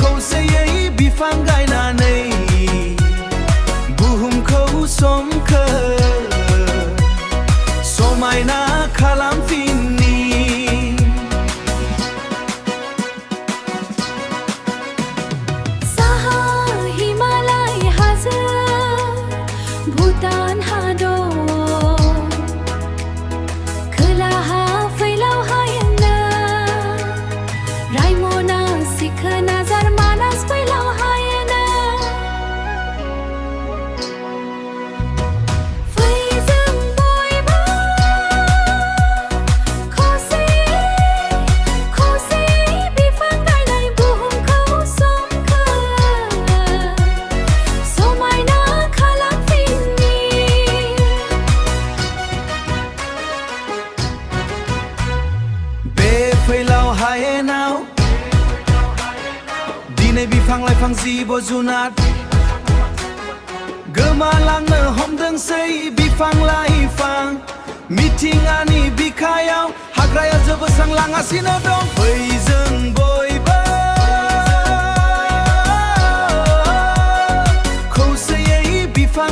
खौसेयै बिफां गायनानै बुहुमखौ सोमखोर समायना खालामफिननि साहा हिमालय हाजो भुटान हादर खोलाहा फैलाव हायेना रायमना सिखोनाजार मानास फैलाव हायेना फै जों बयबो खौसेयै बिफां गायनाय बुहुमखौ सोमखोर समायना खालामफिननि बे फैलाव हायेनाव दिनै बिफां लाइफां जिब जुनार गोमालांनो हमदोंसै बिफां लाइफां मिथिंगानि बिखायाव हाग्राया जोबस्रांलांगासिनो दं फै जों बयबो खौसेयै बिफां